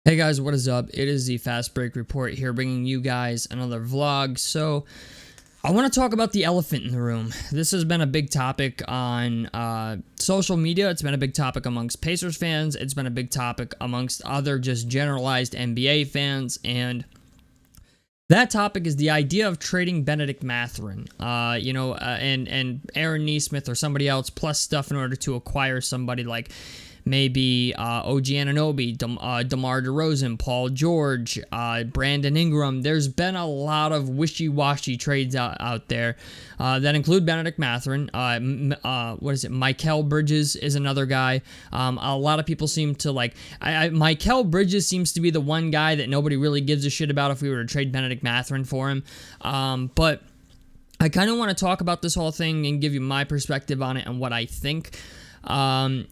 Hey guys, what is up? It is the Fast Break Report here, bringing you guys another vlog. So, I want to talk about the elephant in the room. This has been a big topic on social media. It's been a big topic amongst Pacers fans. It's been a big topic amongst other just generalized NBA fans. And that topic is the idea of trading Bennedict Mathurin, and Aaron Nesmith or somebody else, plus stuff in order to acquire somebody like maybe OG Anunoby, DeMar DeRozan, Paul George, Brandon Ingram. There's been a lot of wishy-washy trades out there that include Bennedict Mathurin. Mikal Bridges is another guy. A lot of people seem to like... Mikal Bridges seems to be the one guy that nobody really gives a shit about if we were to trade Bennedict Mathurin for him. But I kind of want to talk about this whole thing and give you my perspective on it and what I think. And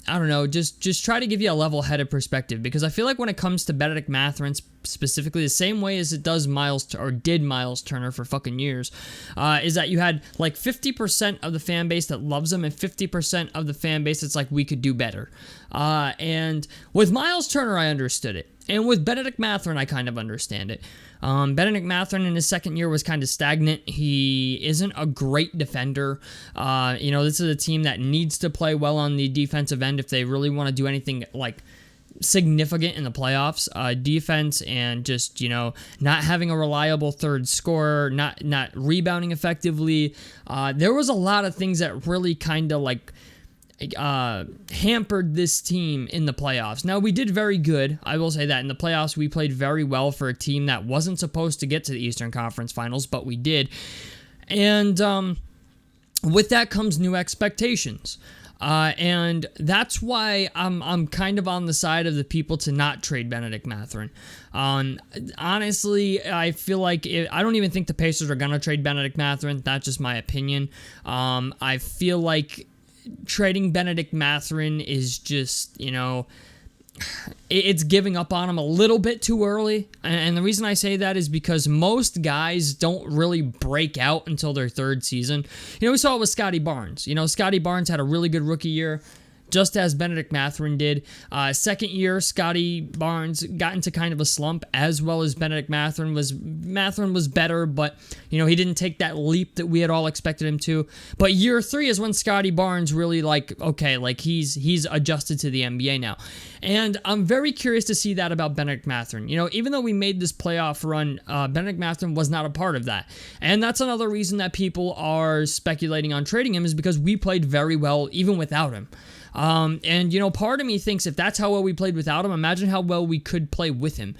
I don't know, just try to give you a level-headed perspective, because I feel like when it comes to Bennedict Mathurin specifically, the same way as it does Miles Turner for fucking years, is that you had like 50% of the fan base that loves him and 50% of the fan base that's like, we could do better. And with Miles Turner, I understood it. And with Bennedict Mathurin, I kind of understand it. Bennedict Mathurin in his second year was kind of stagnant. He isn't a great defender. This is a team that needs to play well on the defensive end if they really want to do anything like significant in the playoffs. Defense and just, not having a reliable third scorer, not rebounding effectively. There was a lot of things that really kind of like hampered this team in the playoffs. Now, we did very good. I will say that in the playoffs, we played very well for a team that wasn't supposed to get to the Eastern Conference Finals, but we did. And with that comes new expectations. And that's why I'm kind of on the side of the people to not trade Bennedict Mathurin. Honestly, I feel like I don't even think the Pacers are going to trade Bennedict Mathurin. That's just my opinion. I feel like trading Bennedict Mathurin is just, it's giving up on him a little bit too early. And the reason I say that is because most guys don't really break out until their third season. We saw it with Scottie Barnes. Scottie Barnes had a really good rookie year, just as Bennedict Mathurin did. Second year, Scottie Barnes got into kind of a slump, as well as Bennedict Mathurin was. Mathurin was better, but he didn't take that leap that we had all expected him to. But year three is when Scottie Barnes really he's adjusted to the NBA now. And I'm very curious to see that about Bennedict Mathurin. Even though we made this playoff run, Bennedict Mathurin was not a part of that. And that's another reason that people are speculating on trading him, is because we played very well even without him. Part of me thinks if that's how well we played without him, imagine how well we could play with him.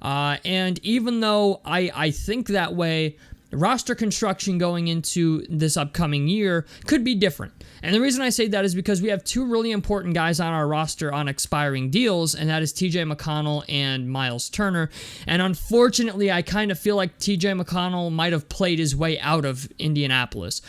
And even though I think that way, roster construction going into this upcoming year could be different. And the reason I say that is because we have two really important guys on our roster on expiring deals, and that is TJ McConnell and Miles Turner. And unfortunately, I kind of feel like TJ McConnell might have played his way out of Indianapolis,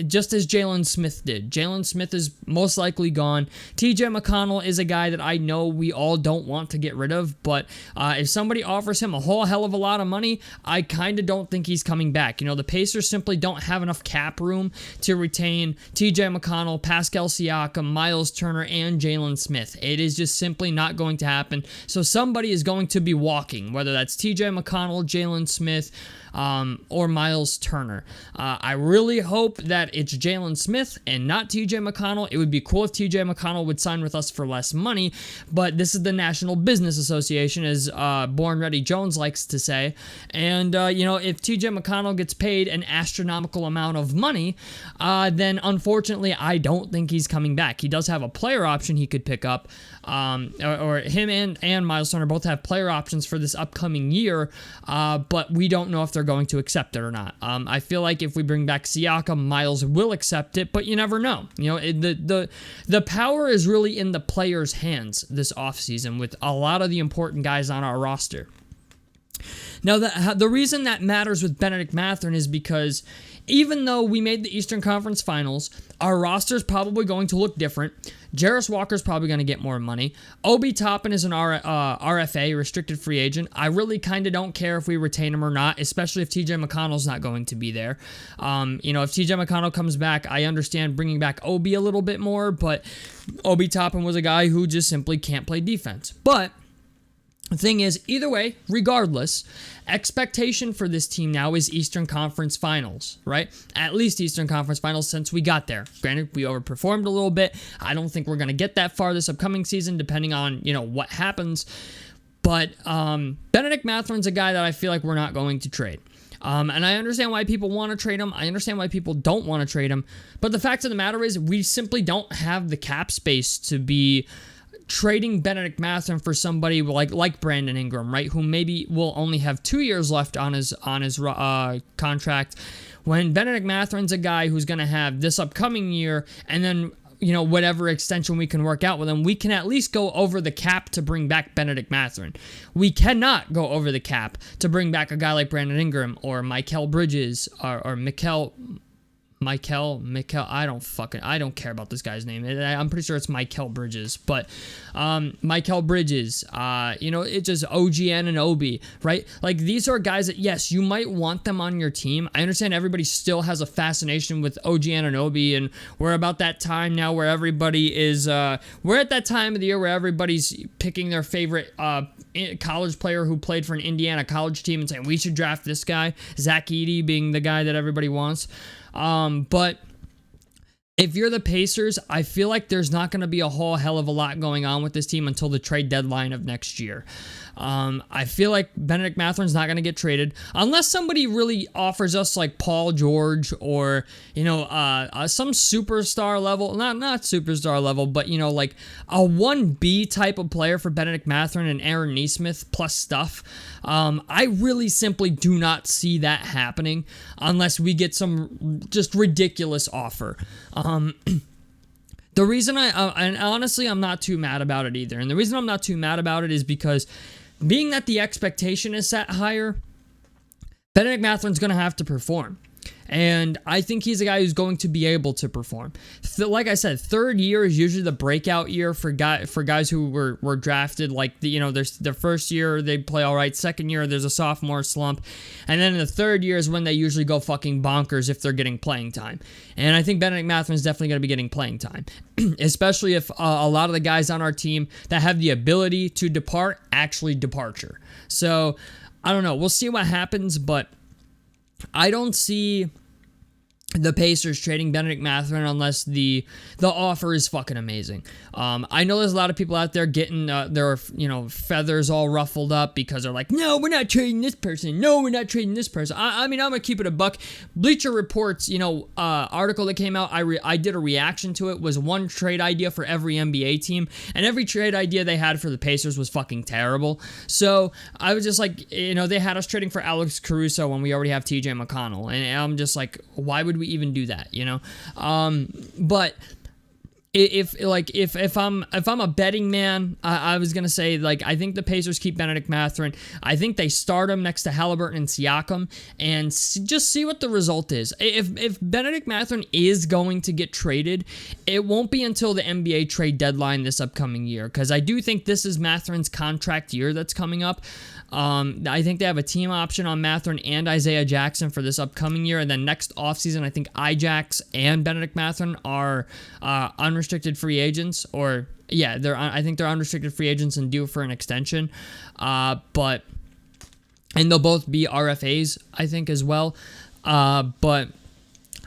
just as Jalen Smith did. Jalen Smith is most likely gone. TJ McConnell is a guy that I know we all don't want to get rid of, but if somebody offers him a whole hell of a lot of money, I kind of don't think he's coming back. The Pacers simply don't have enough cap room to retain TJ McConnell, Pascal Siakam, Miles Turner, and Jalen Smith. It is just simply not going to happen. So somebody is going to be walking, whether that's TJ McConnell, Jalen Smith, or Miles Turner. I really hope that it's Jalen Smith and not TJ McConnell. It would be cool if TJ McConnell would sign with us for less money, but this is the National Business Association, as Born Ready Jones likes to say. And, if TJ McConnell gets paid an astronomical amount of money, then unfortunately, I don't think he's coming back. He does have a player option he could pick up, or him and Miles Turner both have player options for this upcoming year, but we don't know if they're going to accept it or not. I feel like if we bring back Siakam, Miles will accept it, but you never know. The power is really in the players' hands this offseason with a lot of the important guys on our roster. Now, the reason that matters with Bennedict Mathurin is because even though we made the Eastern Conference Finals, our roster is probably going to look different. Jarris Walker's probably going to get more money. Obi Toppin is an RFA, restricted free agent. I really kind of don't care if we retain him or not, especially if TJ McConnell's not going to be there. If TJ McConnell comes back, I understand bringing back Obi a little bit more, but Obi Toppin was a guy who just simply can't play defense. But the thing is, either way, regardless, expectation for this team now is Eastern Conference Finals, right? At least Eastern Conference Finals since we got there. Granted, we overperformed a little bit. I don't think we're going to get that far this upcoming season, depending on, what happens. But Bennedict Mathurin's a guy that I feel like we're not going to trade. And I understand why people want to trade him. I understand why people don't want to trade him. But the fact of the matter is, we simply don't have the cap space to be trading Bennedict Mathurin for somebody like Brandon Ingram, right? Who maybe will only have 2 years left on his contract. When Bennedict Mathurin's a guy who's going to have this upcoming year, and then whatever extension we can work out with him, we can at least go over the cap to bring back Bennedict Mathurin. We cannot go over the cap to bring back a guy like Brandon Ingram or Mikal Bridges or Mikel, I don't care about this guy's name. I'm pretty sure it's Mikal Bridges, but Mikal Bridges, it's just OGN and Obi, right? Like, these are guys that, yes, you might want them on your team. I understand everybody still has a fascination with OGN and Obi, and we're about that time now where everybody is, we're at that time of the year where everybody's picking their favorite college player who played for an Indiana college team and saying, we should draft this guy, Zach Edey being the guy that everybody wants. But if you're the Pacers, I feel like there's not going to be a whole hell of a lot going on with this team until the trade deadline of next year. I feel like Bennedict Mathurin's not going to get traded unless somebody really offers us like Paul George or, some superstar level, not superstar level, but, like a 1B type of player for Bennedict Mathurin and Aaron Nesmith plus stuff. I really simply do not see that happening unless we get some just ridiculous offer. The reason and honestly, I'm not too mad about it either. And the reason I'm not too mad about it is because being that the expectation is set higher, Bennedict Mathurin's going to have to perform. And I think he's a guy who's going to be able to perform. Like I said, third year is usually the breakout year for guys who were drafted. Like, their first year, they play all right. Second year, there's a sophomore slump. And then the third year is when they usually go fucking bonkers if they're getting playing time. And I think Bennedict Mathurin is definitely going to be getting playing time. Especially if a lot of the guys on our team that have the ability to depart actually departure. So, I don't know. We'll see what happens, but I don't see the Pacers trading Bennedict Mathurin unless the offer is fucking amazing. I know there's a lot of people out there getting their feathers all ruffled up because they're like, no, we're not trading this person. No, we're not trading this person. I mean, I'm gonna keep it a buck. Bleacher Report's article that came out, I did a reaction to it, was one trade idea for every NBA team, and every trade idea they had for the Pacers was fucking terrible. So I was just like, they had us trading for Alex Caruso when we already have TJ McConnell, and I'm just like, why would we even do that, but if I'm a betting man, I was gonna say, like, I think the Pacers keep Bennedict Mathurin. I think they start him next to Halliburton and Siakam and just see what the result is. If Bennedict Mathurin is going to get traded, it won't be until the NBA trade deadline this upcoming year, because I do think this is Mathurin's contract year that's coming up. I think they have a team option on Mathurin and Isaiah Jackson for this upcoming year, and then next offseason, I think Ijax and Bennedict Mathurin are unrestricted free agents, I think they're unrestricted free agents and due for an extension, and they'll both be RFAs, I think, as well, but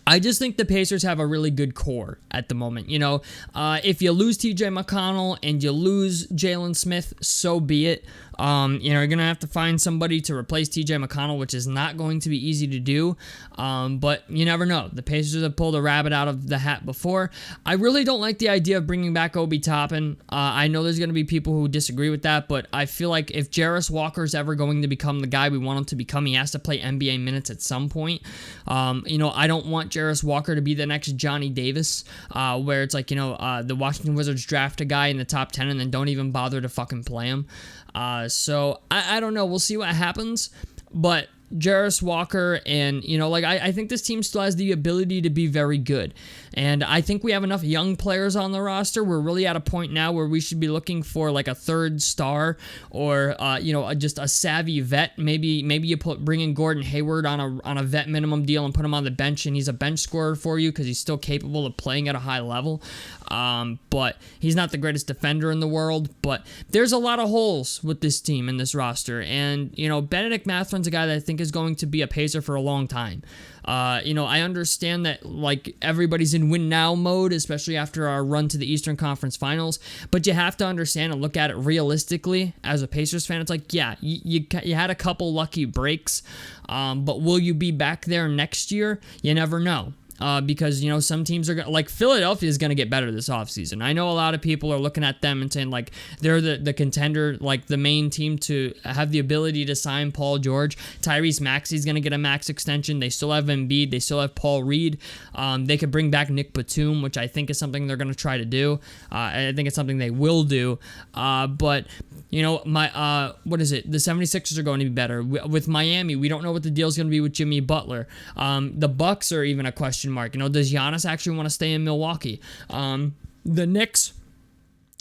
I just think the Pacers have a really good core at the moment. If you lose TJ McConnell and you lose Jalen Smith, so be it. You're going to have to find somebody to replace TJ McConnell, which is not going to be easy to do. But you never know. The Pacers have pulled a rabbit out of the hat before. I really don't like the idea of bringing back Obi Toppin. I know there's going to be people who disagree with that, but I feel like if Jarris Walker is ever going to become the guy we want him to become, he has to play NBA minutes at some point. I don't want Jarris Walker to be the next Johnny Davis, where it's like, the Washington Wizards draft a guy in the top 10 and then don't even bother to fucking play him. So I don't know. We'll see what happens. But Jarris Walker, and, you know, like, I think this team still has the ability to be very good. And I think we have enough young players on the roster. We're really at a point now where we should be looking for, like, a third star or, you know, just a savvy vet. Maybe you bring in Gordon Hayward on a vet minimum deal and put him on the bench, and he's a bench scorer for you because he's still capable of playing at a high level. But he's not the greatest defender in the world. But there's a lot of holes with this team and this roster. And, you know, Bennedict Mathurin's a guy that I think is going to be a Pacer for a long time. You know, I understand that, like, everybody's in win now mode, especially after our run to the Eastern Conference Finals. But you have to understand and look at it realistically as a Pacers fan. It's like, yeah, you had a couple lucky breaks, but will you be back there next year? You never know. Because, you know, some teams are like Philadelphia is going to get better this offseason. I know a lot of people are looking at them and saying, like, they're the contender, like the main team to have the ability to sign Paul George. Tyrese Maxey's going to get a max extension. They still have Embiid. They still have Paul Reed. They could bring back Nick Batum, which I think is something they're going to try to do. I think it's something they will do. But, you know, what is it? The 76ers are going to be better. With Miami, we don't know what the deal's going to be with Jimmy Butler. The Bucks are even a question mark. You know, does Giannis actually want to stay in Milwaukee? The Knicks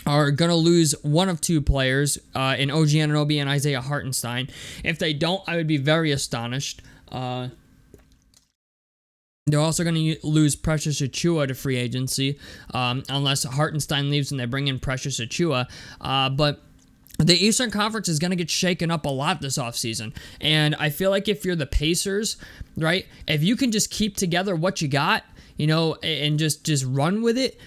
are going to lose one of two players in OG Anunoby and Isaiah Hartenstein. If they don't, I would be very astonished. They're also going to lose Precious Achiuwa to free agency, unless Hartenstein leaves and they bring in Precious Achiuwa. But the Eastern Conference is going to get shaken up a lot this offseason. And I feel like if you're the Pacers, right, if you can just keep together what you got, you know, and just run with it,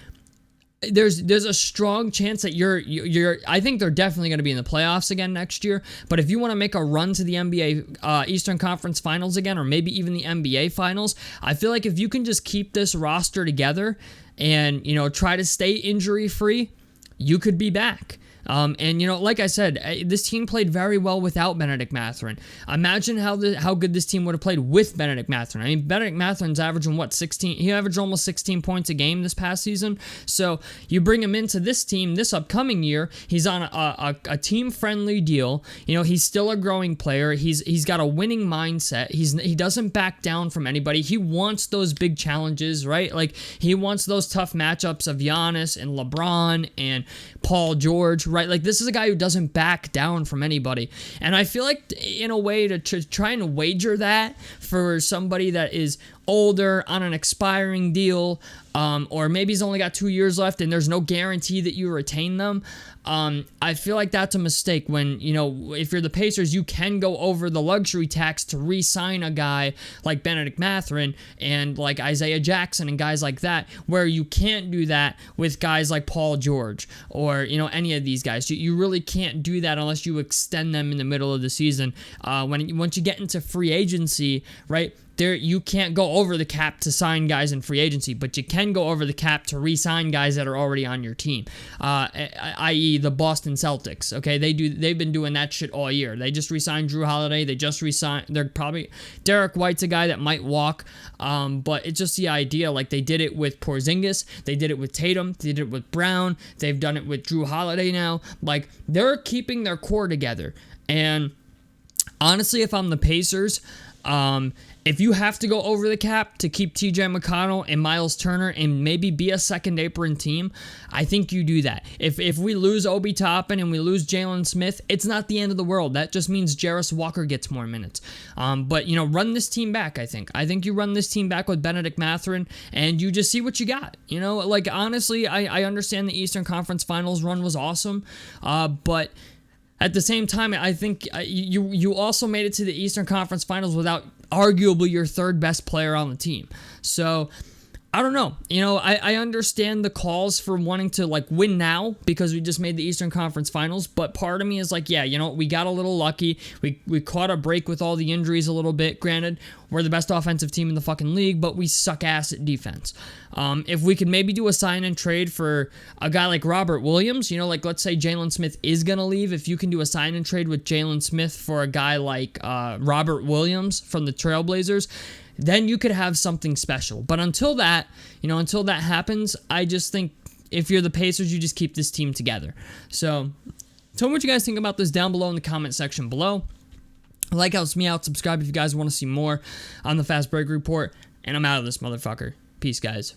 there's a strong chance that you're I think they're definitely going to be in the playoffs again next year. But if you want to make a run to the NBA Eastern Conference Finals again, or maybe even the NBA Finals, I feel like if you can just keep this roster together and, you know, try to stay injury free, you could be back. And, you know, like I said, this team played very well without Bennedict Mathurin. Imagine how good this team would have played with Bennedict Mathurin. I mean, Bennedict Mathurin's averaging, 16? He averaged almost 16 points a game this past season. So you bring him into this team this upcoming year. He's on a team-friendly deal. You know, he's still a growing player. He's got a winning mindset. He doesn't back down from anybody. He wants those big challenges, right? Like, he wants those tough matchups of Giannis and LeBron and Paul George, right? Like, this is a guy who doesn't back down from anybody. And I feel like, in a way, to try and wager that for somebody that is older on an expiring deal, or maybe he's only got 2 years left and there's no guarantee that you retain them, I feel like that's a mistake. When, you know, if you're the Pacers, you can go over the luxury tax to re-sign a guy like Bennedict Mathurin and like Isaiah Jackson and guys like that, where you can't do that with guys like Paul George or, you know, any of these guys. You really can't do that unless you extend them in the middle of the season. Once you get into free agency, right, there, you can't go over the cap to sign guys in free agency, but you can go over the cap to re-sign guys that are already on your team, i.e. the Boston Celtics. Okay, they've been doing that shit all year. They just re-signed Drew Holiday. They're probably Derek White's a guy that might walk, but it's just the idea. Like, they did it with Porzingis, they did it with Tatum, they did it with Brown, they've done it with Drew Holiday now. Like, they're keeping their core together. And honestly, if I'm the Pacers, if you have to go over the cap to keep TJ McConnell and Miles Turner and maybe be a second apron team, I think you do that. If we lose Obi Toppin and we lose Jalen Smith, it's not the end of the world. That just means Jarris Walker gets more minutes. But, you know, run this team back, I think. I think you run this team back with Bennedict Mathurin and you just see what you got. You know, like, honestly, I understand the Eastern Conference Finals run was awesome, but at the same time, I think you also made it to the Eastern Conference Finals without arguably your third best player on the team. So, I don't know. You know, I understand the calls for wanting to, like, win now because we just made the Eastern Conference Finals, but part of me is like, yeah, you know, we got a little lucky. We caught a break with all the injuries a little bit. Granted, we're the best offensive team in the fucking league, but we suck ass at defense. If we could maybe do a sign and trade for a guy like Robert Williams, you know, like, let's say Jalen Smith is going to leave. If you can do a sign and trade with Jalen Smith for a guy like Robert Williams from the Trailblazers, then you could have something special. But until that happens, I just think if you're the Pacers, you just keep this team together. So, tell me what you guys think about this down below in the comment section below. Like helps me out. Subscribe if you guys want to see more on the Fast Break Report. And I'm out of this motherfucker. Peace, guys.